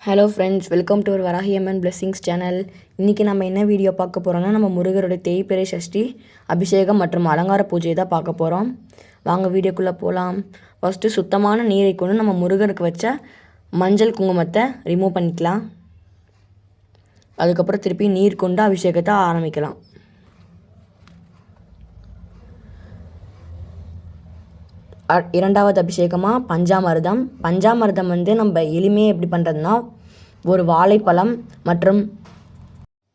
Hello friends, welcome to Varahi Amman blessings channel. இன்றைக்கி நம்ம என்ன வீடியோ பார்க்க போகிறோம்னா, நம்ம முருகருடைய தேய்பிறை சஷ்டி அபிஷேகம் மற்றும் அலங்கார பூஜையை தான் பார்க்க போகிறோம். வாங்க வீடியோக்குள்ளே போகலாம். ஃபஸ்ட்டு சுத்தமான நீரை கொண்டு நம்ம முருகருக்கு வச்ச மஞ்சள் குங்குமத்தை ரிமூவ் பண்ணிக்கலாம். அதுக்கப்புறம் திருப்பி நீர் கொண்டு அபிஷேகத்தை ஆரம்பிக்கலாம். இரண்டாவது அபிஷேகமாக பஞ்சாமிர்தம். பஞ்சாமிர்தம் நம்ம எளிமையாக எப்படி பண்ணுறதுனா, ஒரு வாழைப்பழம்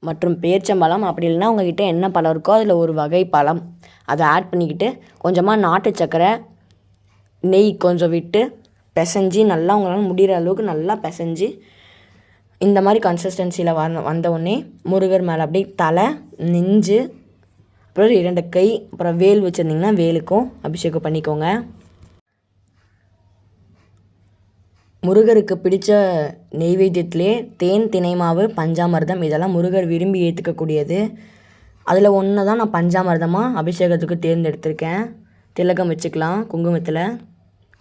மற்றும் பேரிச்சம்பழம், அப்படி இல்லைன்னா உங்கள்கிட்ட என்ன பழம் இருக்கோ அதில் ஒரு வகை பழம் அதை ஆட் பண்ணிக்கிட்டு கொஞ்சமாக நாட்டு சர்க்கரை, நெய் கொஞ்சம் விட்டு பிசைஞ்சி நல்லா உங்களால் முடிகிற அளவுக்கு நல்லா பிசைஞ்சி இந்த மாதிரி கன்சிஸ்டன்சியில் வந்தவுடனே முருகர் மேலே அப்படியே தலை, நெஞ்சு, அப்புறம் 2 கை, அப்புறம் வேல் வச்சுருந்திங்கன்னா வேலுக்கும் அபிஷேகம் பண்ணிக்கோங்க. முருகருக்கு பிடித்த நெய்வேத்தியத்திலே தேன், தினை மாவு, பஞ்சாமிர்தம் இதெல்லாம் முருகர் விரும்பி ஏற்றுக்கக்கூடியது. அதில் ஒன்று தான் நான் பஞ்சாமிர்தமாக அபிஷேகத்துக்கு தேர்ந்தெடுத்திருக்கேன். திலகம் வச்சுக்கலாம், குங்குமத்தில்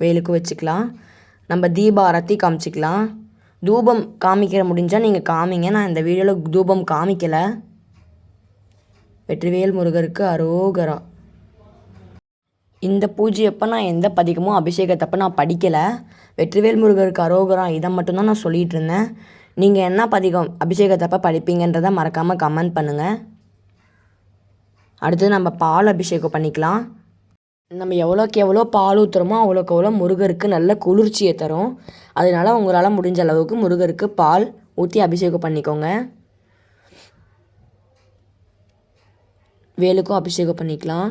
வேலுக்கும் வச்சுக்கலாம். நம்ம தீப ஆரத்தி காமிச்சிக்கலாம். தூபம் காமிக்கிற முடிஞ்சால் நீங்கள் காமிங்க. நான் இந்த வீடியோவில் தூபம் காமிக்கலை. வெற்றிவேல் முருகருக்கு அரோகரா. இந்த பூஜையப்போ நான் எந்த பதிகமும் அபிஷேகத்தப்போ நான் படிக்கலை. வெற்றிவேல் முருகருக்கு அரோகரா இதை மட்டும்தான் நான் சொல்லிகிட்டு இருந்தேன். நீங்கள் என்ன பதிகம் அபிஷேகத்தப்போ படிப்பீங்கன்றதை மறக்காமல் கமெண்ட் பண்ணுங்கள். அடுத்தது நம்ம பால் அபிஷேகம் பண்ணிக்கலாம். நம்ம எவ்வளோக்கு எவ்வளோ பால் ஊற்றுறோமோ அவ்வளோக்கு எவ்வளோ முருகருக்கு நல்ல குளிர்ச்சியை தரும். அதனால் உங்களால் முடிஞ்ச அளவுக்கு முருகருக்கு பால் ஊற்றி அபிஷேகம் பண்ணிக்கோங்க. வேலுக்கும் அபிஷேகம் பண்ணிக்கலாம்.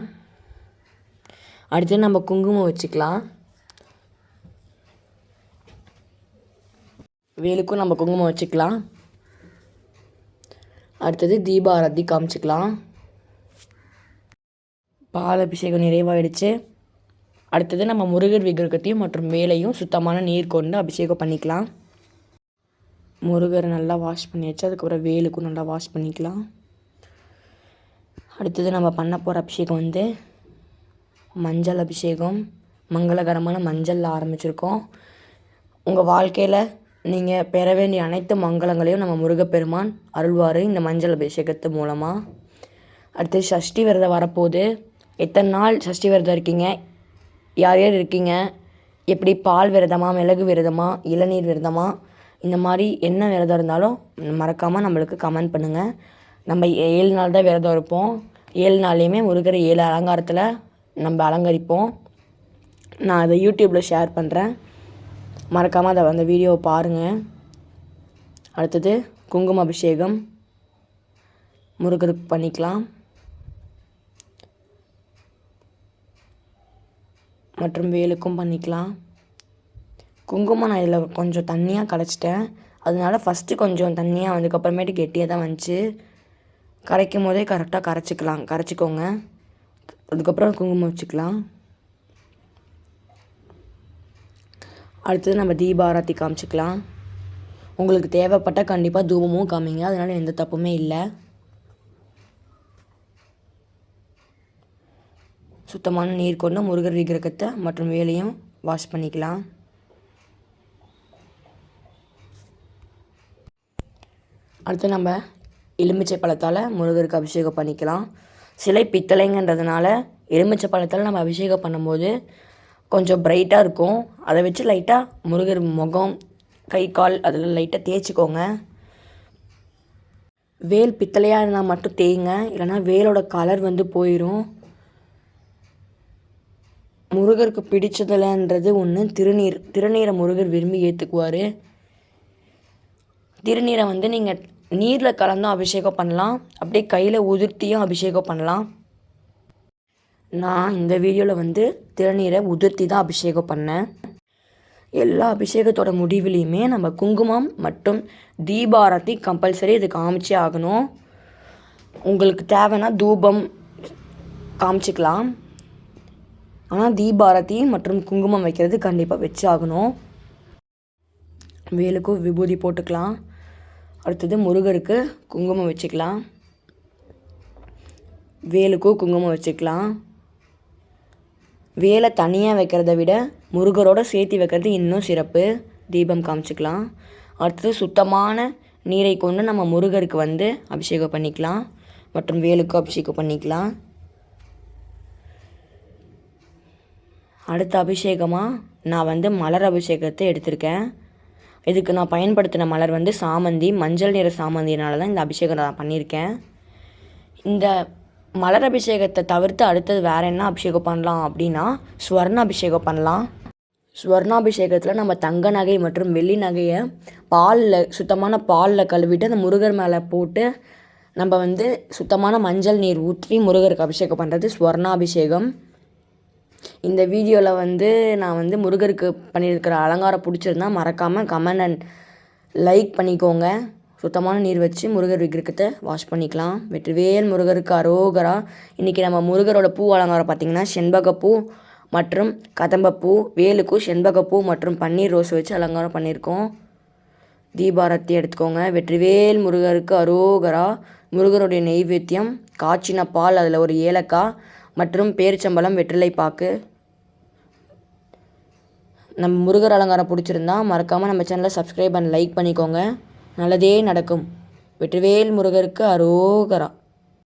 அடுத்து நம்ம குங்குமம் வச்சுக்கலாம். வேலுக்கும் நம்ம குங்குமம் வச்சுக்கலாம். அடுத்தது தீபாரத்தி காமிச்சிக்கலாம். பால் அபிஷேகம் நிறைவாயிடுச்சு. அடுத்தது நம்ம முருகர் விக்கிரகத்தையும் மற்றும் வேலையும் சுத்தமான நீர் கொண்டு அபிஷேகம் பண்ணிக்கலாம். முருகரை நல்லா வாஷ் பண்ணியாச்சு. அதுக்கப்புறம் வேலுக்கும் நல்லா வாஷ் பண்ணிக்கலாம். அடுத்தது நம்ம பண்ண போகிற அபிஷேகம் மஞ்சள் அபிஷேகம். மங்களகரமான மஞ்சளில் ஆரம்பிச்சிருக்கோம். உங்கள் வாழ்க்கையில் நீங்கள் பெற வேண்டிய அனைத்து மங்களங்களையும் நம்ம முருகப்பெருமான் அருள்வார் இந்த மஞ்சள் அபிஷேகத்து மூலமாக. அடுத்து சஷ்டி விரதம் வரப்போகுது. எத்தனை நாள் சஷ்டி விரதம் இருக்கீங்க? யார் யார் இருக்கீங்க? எப்படி பால் விரதமாக, மிளகு விரதமாக, இளநீர் விரதமாக, இந்த மாதிரி என்ன விரதம் இருந்தாலும் மறக்காமல் நம்மளுக்கு கமெண்ட் பண்ணுங்கள். நம்ம 7 நாள் தான் விரதம் இருப்போம். 7 நாள்லேயுமே முருகர் 7 அலங்காரத்தில் நம்ம அலங்கரிப்போம். நான் அதை யூடியூப்பில் ஷேர் பண்ணுறேன். மறக்காமல் அதை அந்த வீடியோவை பாருங்கள். அடுத்தது குங்கும அபிஷேகம் முருகருக்கு பண்ணிக்கலாம். மற்றும் வேலுக்கும் பண்ணிக்கலாம். குங்குமம் நான் இதில் கொஞ்சம் தண்ணியாக கரைச்சிட்டேன். அதனால ஃபஸ்ட்டு கொஞ்சம் தண்ணியாக அதுக்கப்புறமேட்டு கெட்டியாக தான் வந்துச்சு. கரைக்கும் போதே கரெக்டாக கரைச்சிக்கோங்க. அதுக்கப்புறம் குங்குமம் வச்சுக்கலாம். அடுத்தது நம்ம தீபாராத்தி காமிச்சிக்கலாம். உங்களுக்கு தேவைப்பட்ட கண்டிப்பாக தூபமும் காமிங்க. அதனால் எந்த தப்புமே இல்லை. சுத்தமான நீர் கொண்டு முருகர் விக்கிரகத்தை மற்றும் வேலையும் வாஷ் பண்ணிக்கலாம். அடுத்து நம்ம எலுமிச்சை பழத்தால் முருகருக்கு அபிஷேகம் பண்ணிக்கலாம். சிலை பித்தளைங்கன்றதுனால எலுமிச்சை பழத்தால் நம்ம அபிஷேகம் பண்ணும்போது கொஞ்சம் பிரைட்டாக இருக்கும். அதை வச்சு லைட்டாக முருகர் முகம், கை, கால் அதில் லைட்டாக தேய்ச்சிக்கோங்க. வேல் பித்தளையாக இருந்தால் மட்டும் தேய்ங்க, இல்லைனா வேலோட கலர் போயிடும். முருகருக்கு பிடிச்சதில்ன்றது ஒன்று திருநீரை முருகர் விரும்பி ஏற்றுக்குவார். திருநீரை நீங்கள் நீரில் கலந்தும் அபிஷேகம் பண்ணலாம், அப்படியே கையில் உதிர்த்தியும் அபிஷேகம் பண்ணலாம். நான் இந்த வீடியோவில் திருநீரை உதிர்த்தி தான் அபிஷேகம் பண்ணேன். எல்லா அபிஷேகத்தோட முடிவுலேயுமே நம்ம குங்குமம் மற்றும் தீபாரத்தி கம்பல்சரி இது காமிச்சே ஆகணும். உங்களுக்கு தேவைன்னா தூபம் காமிச்சிக்கலாம். ஆனால் தீபாரத்தி மற்றும் குங்குமம் வைக்கிறது கண்டிப்பாக வச்சு ஆகணும். வேலுக்கும் விபூதி போட்டுக்கலாம். அடுத்தது முருகருக்கு குங்குமம் வச்சுக்கலாம். வேலுக்கும் குங்குமம் வச்சுக்கலாம். வேலை தனியாக வைக்கிறத விட முருகரோடு சேர்த்து வைக்கிறது இன்னும் சிறப்பு. தீபம் காமிச்சிக்கலாம். அடுத்தது சுத்தமான நீரை கொண்டு நம்ம முருகருக்கு வந்து அபிஷேகம் பண்ணிக்கலாம் மற்றும் வேலுக்கும் அபிஷேகம் பண்ணிக்கலாம். அடுத்த அபிஷேகமாக நான் வந்து மலர் அபிஷேகத்தை எடுத்திருக்கேன். இதுக்கு நான் பயன்படுத்தின மலர் வந்து சாமந்தி, மஞ்சள் நிற சாமந்தினால தான் இந்த அபிஷேகம் நான் பண்ணியிருக்கேன். இந்த மலர் அபிஷேகத்தை தவிர்த்து அடுத்தது வேறு என்ன அபிஷேகம் பண்ணலாம் அப்படின்னா ஸ்வர்ண அபிஷேகம் பண்ணலாம். ஸ்வர்ணாபிஷேகத்தில் நம்ம தங்க நகை மற்றும் வெள்ளி நகையை சுத்தமான பாலில் கழுவிட்டு அந்த முருகர் மேலே போட்டு நம்ம வந்து சுத்தமான மஞ்சள் நீர் ஊற்றி முருகருக்கு அபிஷேகம் பண்ணுறது ஸ்வர்ணாபிஷேகம். இந்த வீடியோவில் வந்து நான் வந்து முருகருக்கு பண்ணியிருக்கிற அலங்காரம் பிடிச்சிருந்தா மறக்காமல் கமெண்ட் அண்ட் லைக் பண்ணிக்கோங்க. சுத்தமான நீர் வச்சு முருகர் விக்கிரகத்தை வாஷ் பண்ணிக்கலாம். வெற்றிவேல் முருகருக்கு அரோகரா. இன்றைக்கி நம்ம முருகரோட பூ அலங்காரம் பார்த்திங்கன்னா செண்பகப்பூ மற்றும் கதம்பப்பூ, வேலுக்கும் செண்பகப்பூ மற்றும் பன்னீர் ரோஸ் வச்சு அலங்காரம் பண்ணியிருக்கோம். தீபாரத்தி எடுத்துக்கோங்க. வெற்றிவேல் முருகருக்கு அரோகரா. முருகருடைய நெய்வேத்தியம் காய்ச்சின பால், அதில் ஒரு ஏலக்காய் மற்றும் பேரிச்சம்பழம், வெற்றிலை பாக்கு. நம்ம முருகர் அலங்காரம் பிடிச்சிருந்தா மறக்காமல் நம்ம சேனலை சப்ஸ்கிரைப் அண்ட் லைக் பண்ணிக்கோங்க. நல்லதே நடக்கும். வெற்றிவேல் முருகருக்கு அரோகரா.